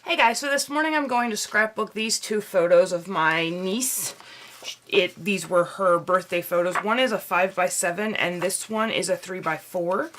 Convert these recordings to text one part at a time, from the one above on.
Hey guys, so this morning I'm going to scrapbook these two photos of my niece. These were her birthday photos. One is a 5x7 and this one is a 3x4.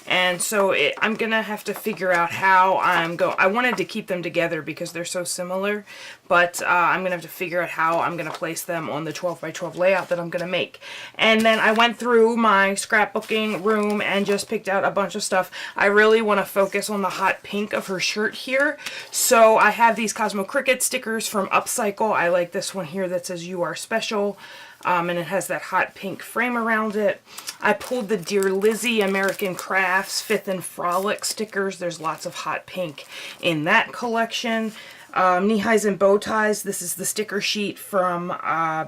And so I'm going to have to figure out how I wanted to keep them together because they're so similar, but I'm going to have to figure out how I'm going to place them on the 12x12 layout that I'm going to make. And then I went through my scrapbooking room and just picked out a bunch of stuff. I really want to focus on the hot pink of her shirt here. So I have these Cosmo Cricket stickers from Upcycle. I like this one here that says "You Are Special." And it has that hot pink frame around it. I pulled the Dear Lizzie American Crafts Fifth and Frolic stickers. There's lots of hot pink in that collection. Knee-highs and bow ties. This is the sticker sheet from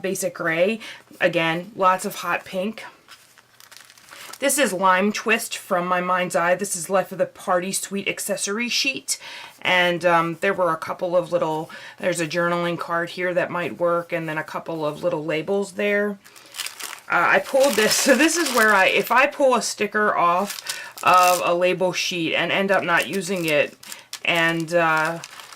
Basic Gray. Again, lots of hot pink. This is Lime Twist from My Mind's Eye. This is Life of the Party Suite accessory sheet. And there were a couple of little, there's a journaling card here that might work, and then a couple of little labels there. I pulled this, so this is where if I pull a sticker off of a label sheet and end up not using it, and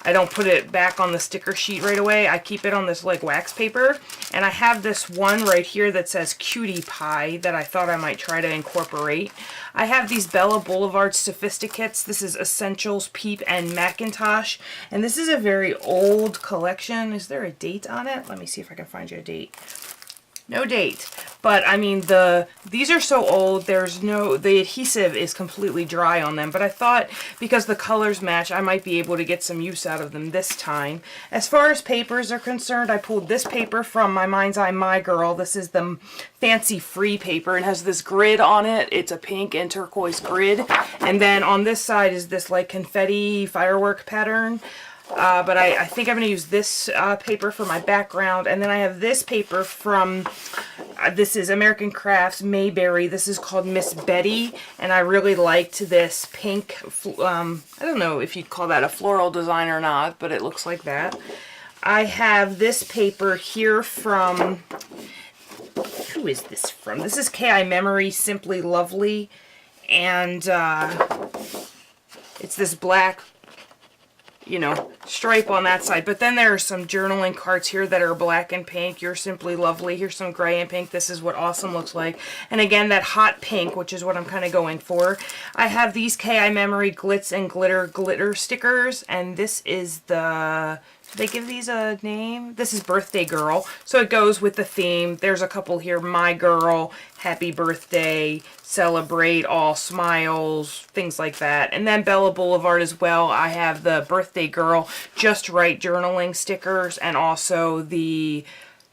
I don't put it back on the sticker sheet right away, I keep it on this like wax paper. And I have this one right here that says Cutie Pie that I thought I might try to incorporate. I have these Bella Boulevard Sophisticates. This is Essentials, Peep, and Macintosh. And this is a very old collection. Is there a date on it? Let me see if I can find you a date. No date, but I mean these are so old, the adhesive is completely dry on them, but I thought because the colors match I might be able to get some use out of them this time. As far as papers are concerned, I pulled this paper from My Mind's Eye My Girl. This is the Fancy Free paper and has this grid on it. It's a pink and turquoise grid, and then on this side is this like confetti firework pattern. But I think I'm going to use this paper for my background. And then I have this paper from, this is American Crafts Mayberry. This is called Miss Betty. And I really liked this pink, I don't know if you'd call that a floral design or not, but it looks like that. I have this paper here from, who is this from? This is K.I. Memory Simply Lovely. And it's this black, stripe on that side. But then there are some journaling cards here that are black and pink. You're Simply Lovely. Here's some gray and pink. This is what awesome looks like. And again, that hot pink, which is what I'm kind of going for. I have these K.I. Memory Glitz and Glitter stickers. And this is the... Did they give these a name? This is Birthday Girl. So it goes with the theme. There's a couple here. My Girl, Happy Birthday, Celebrate, All Smiles, things like that. And then Bella Boulevard as well. I have the Birthday Girl Just Right journaling stickers and also the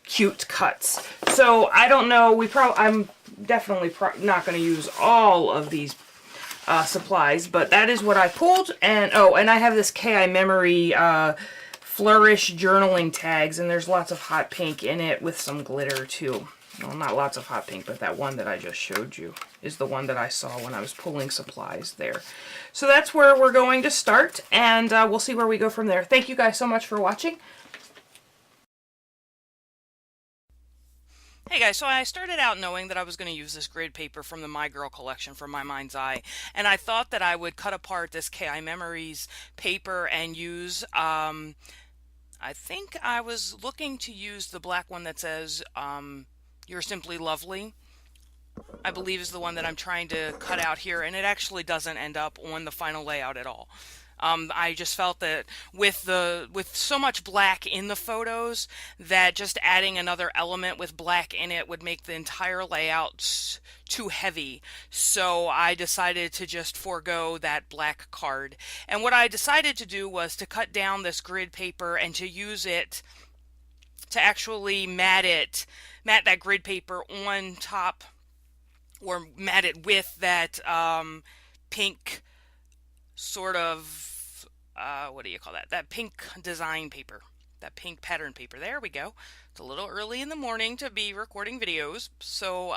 cute cuts. So I don't know. I'm definitely not going to use all of these supplies, but that is what I pulled. And and I have this K.I. Memory Flourish journaling tags, and there's lots of hot pink in it with some glitter too. Well, not lots of hot pink, but that one that I just showed you is the one that I saw when I was pulling supplies there. So that's where we're going to start, and we'll see where we go from there. Thank you guys so much for watching. Hey guys, so I started out knowing that I was going to use this grid paper from the My Girl collection from My Mind's Eye, and I thought that I would cut apart this K.I. Memories paper and use, I think I was looking to use the black one that says, You're Simply Lovely, I believe is the one that I'm trying to cut out here, and it actually doesn't end up on the final layout at all. I just felt that with so much black in the photos that just adding another element with black in it would make the entire layout too heavy. So I decided to just forego that black card. And what I decided to do was to cut down this grid paper and to use it to actually mat that grid paper on top, or mat it with that pink sort of what do you call that? That pink design paper, that pink pattern paper. There we go. It's a little early in the morning to be recording videos, so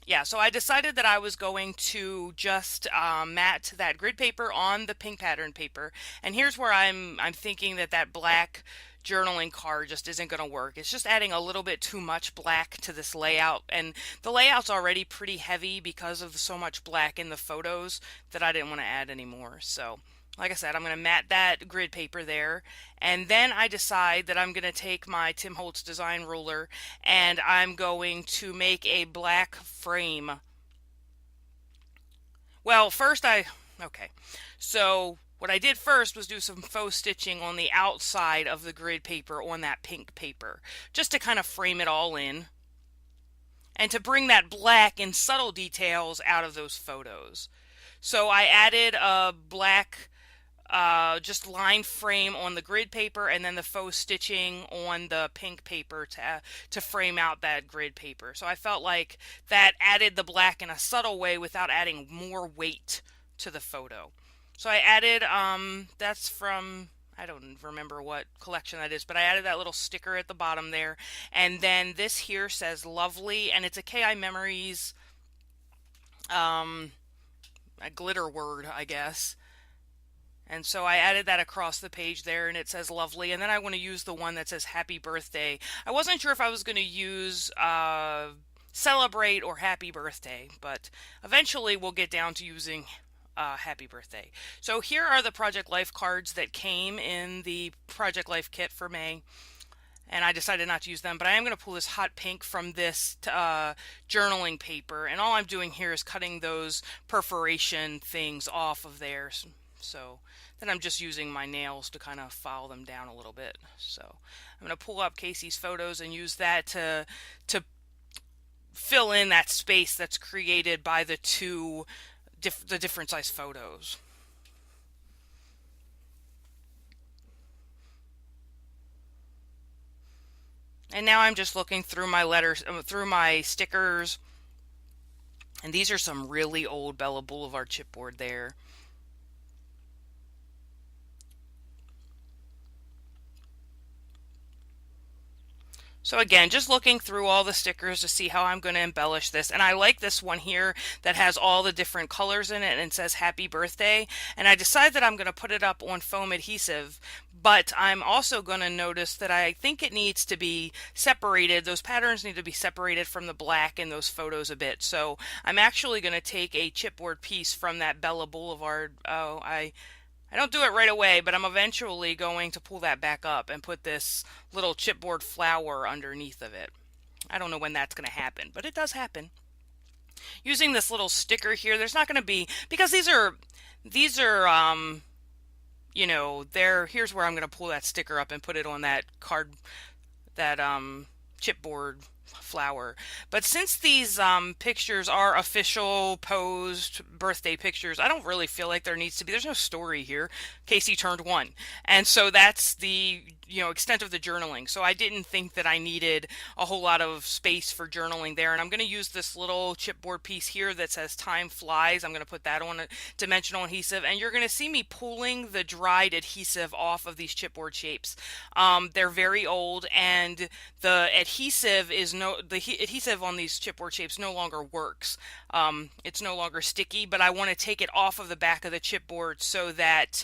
yeah, so I decided that I was going to just mat that grid paper on the pink pattern paper, and here's where I'm thinking that black journaling card just isn't going to work. It's just adding a little bit too much black to this layout, and the layout's already pretty heavy because of so much black in the photos that I didn't want to add anymore. So Like I said, I'm going to mat that grid paper there, and then I decide that I'm going to take my Tim Holtz design ruler and I'm going to make a black frame. Well, okay. So what I did first was do some faux stitching on the outside of the grid paper on that pink paper, just to kind of frame it all in and to bring that black and subtle details out of those photos. So I added a black just line frame on the grid paper and then the faux stitching on the pink paper to frame out that grid paper. So I felt like that added the black in a subtle way without adding more weight to the photo. So I added, that's from, I don't remember what collection that is, but I added that little sticker at the bottom there. And then this here says lovely, and it's a KI Memories, a glitter word, I guess. And so I added that across the page there, and it says lovely. And then I want to use the one that says happy birthday. I wasn't sure if I was going to use celebrate or happy birthday, but eventually we'll get down to using happy birthday. So here are the Project Life cards that came in the Project Life kit for May. And I decided not to use them, but I am going to pull this hot pink from this journaling paper. And all I'm doing here is cutting those perforation things off of there. So then I'm just using my nails to kind of file them down a little bit. So I'm going to pull up Casey's photos and use that to fill in that space that's created by the the different size photos. And now I'm just looking through my letters, through my stickers. And these are some really old Bella Boulevard chipboard there. So again, just looking through all the stickers to see how I'm going to embellish this. And I like this one here that has all the different colors in it and it says happy birthday. And I decided that I'm going to put it up on foam adhesive, but I'm also going to notice that I think it needs to be separated. Those patterns need to be separated from the black in those photos a bit. So I'm actually going to take a chipboard piece from that Bella Boulevard. I don't do it right away, but I'm eventually going to pull that back up and put this little chipboard flower underneath of it. I don't know when that's going to happen, but it does happen. Using this little sticker here, there's not going to be, because these are, you know, here's where I'm going to pull that sticker up and put it on that card, that chipboard flower. But since these pictures are official posed birthday pictures, I don't really feel like there needs to be, there's no story here. Casey turned 1. And so that's the, you know, extent of the journaling. So I didn't think that I needed a whole lot of space for journaling there. And I'm going to use this little chipboard piece here that says time flies. I'm going to put that on a dimensional adhesive, and you're going to see me pulling the dried adhesive off of these chipboard shapes. They're very old, and the adhesive adhesive on these chipboard shapes no longer works. It's no longer sticky, but I want to take it off of the back of the chipboard so that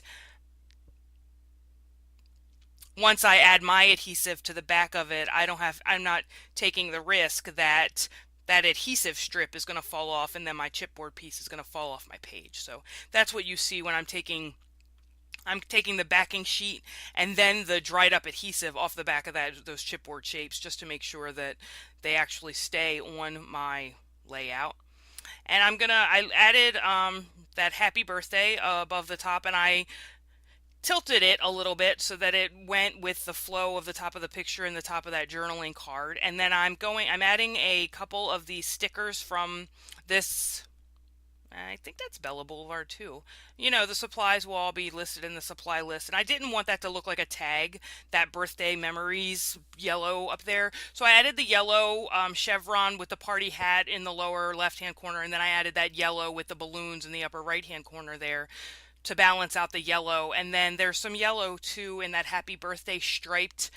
once I add my adhesive to the back of it, I'm not taking the risk that that adhesive strip is going to fall off and then my chipboard piece is going to fall off my page. So that's what you see when I'm taking the backing sheet and then the dried up adhesive off the back of those chipboard shapes, just to make sure that they actually stay on my layout. And I added that happy birthday above the top, and I tilted it a little bit so that it went with the flow of the top of the picture and the top of that journaling card. And then I'm adding a couple of these stickers from this, I think that's Bella Boulevard too. You know, the supplies will all be listed in the supply list. And I didn't want that to look like a tag, that birthday memories yellow up there. So I added the yellow chevron with the party hat in the lower left-hand corner. And then I added that yellow with the balloons in the upper right-hand corner there to balance out the yellow. And then there's some yellow too in that happy birthday striped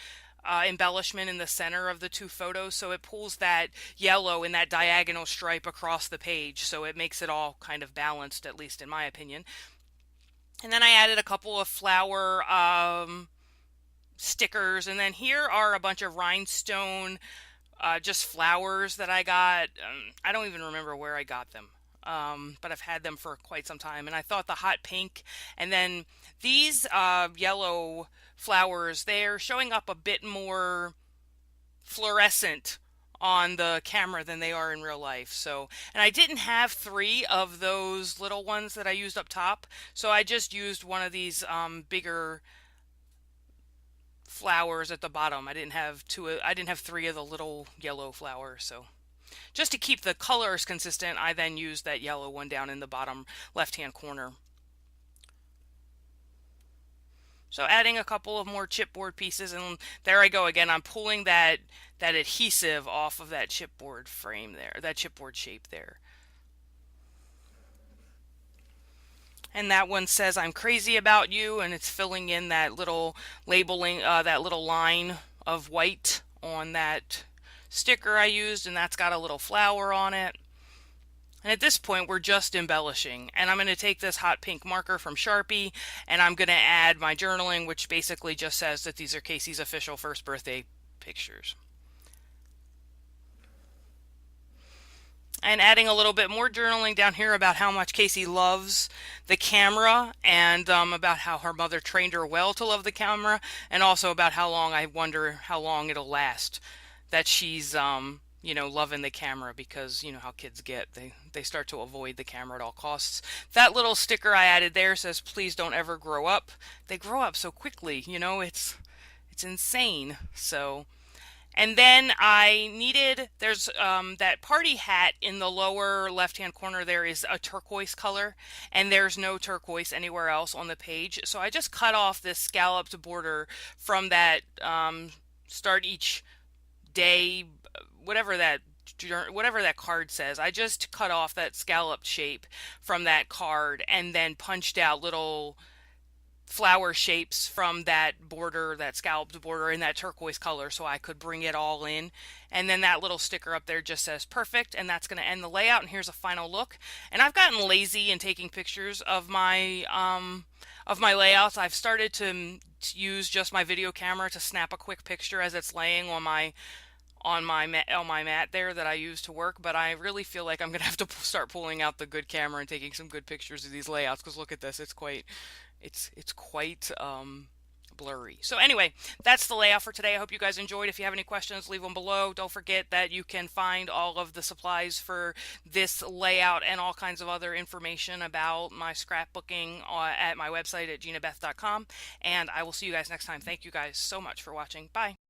embellishment in the center of the two photos, so it pulls that yellow in that diagonal stripe across the page, so it makes it all kind of balanced, at least in my opinion. And then I added a couple of flower stickers, and then here are a bunch of rhinestone just flowers that I got. I don't even remember where I got them. but I've had them for quite some time. And I thought the hot pink and then these yellow flowers, they're showing up a bit more fluorescent on the camera than they are in real life. So, and I didn't have 3 of those little ones that I used up top, so I just used one of these bigger flowers at the bottom. I didn't have 3 of the little yellow flowers. So just to keep the colors consistent, I then used that yellow one down in the bottom left-hand corner. So adding a couple of more chipboard pieces, and there I go again. I'm pulling that adhesive off of that chipboard frame there, that chipboard shape there. And that one says, "I'm crazy about you," and it's filling in that little labeling, that little line of white on that sticker I used, and that's got a little flower on it. And at this point, we're just embellishing. And I'm going to take this hot pink marker from Sharpie, and I'm going to add my journaling, which basically just says that these are Casey's official first birthday pictures. And adding a little bit more journaling down here about how much Casey loves the camera, and about how her mother trained her well to love the camera, and also about how long, I wonder how long it'll last that she's you know, loving the camera, because you know how kids get. They start to avoid the camera at all costs. That little sticker I added there says, "Please don't ever grow up." They grow up so quickly, you know, it's insane. So, and then I needed, there's that party hat in the lower left-hand corner there is a turquoise color, and there's no turquoise anywhere else on the page. So I just cut off this scalloped border from that start each day, whatever that card says. I just cut off that scalloped shape from that card and then punched out little flower shapes from that border, that scalloped border in that turquoise color, so I could bring it all in. And then that little sticker up there just says perfect, and that's going to end the layout. And here's a final look. And I've gotten lazy in taking pictures of my layouts. I've started to use just my video camera to snap a quick picture as it's laying on my mat there that I use to work, but I really feel like I'm gonna have to start pulling out the good camera and taking some good pictures of these layouts, because look at this, it's quite blurry. So anyway, that's the layout for today. I hope you guys enjoyed. If you have any questions, leave them below. Don't forget that you can find all of the supplies for this layout and all kinds of other information about my scrapbooking at my website at ginabeth.com, and I will see you guys next time. Thank you guys so much for watching. Bye.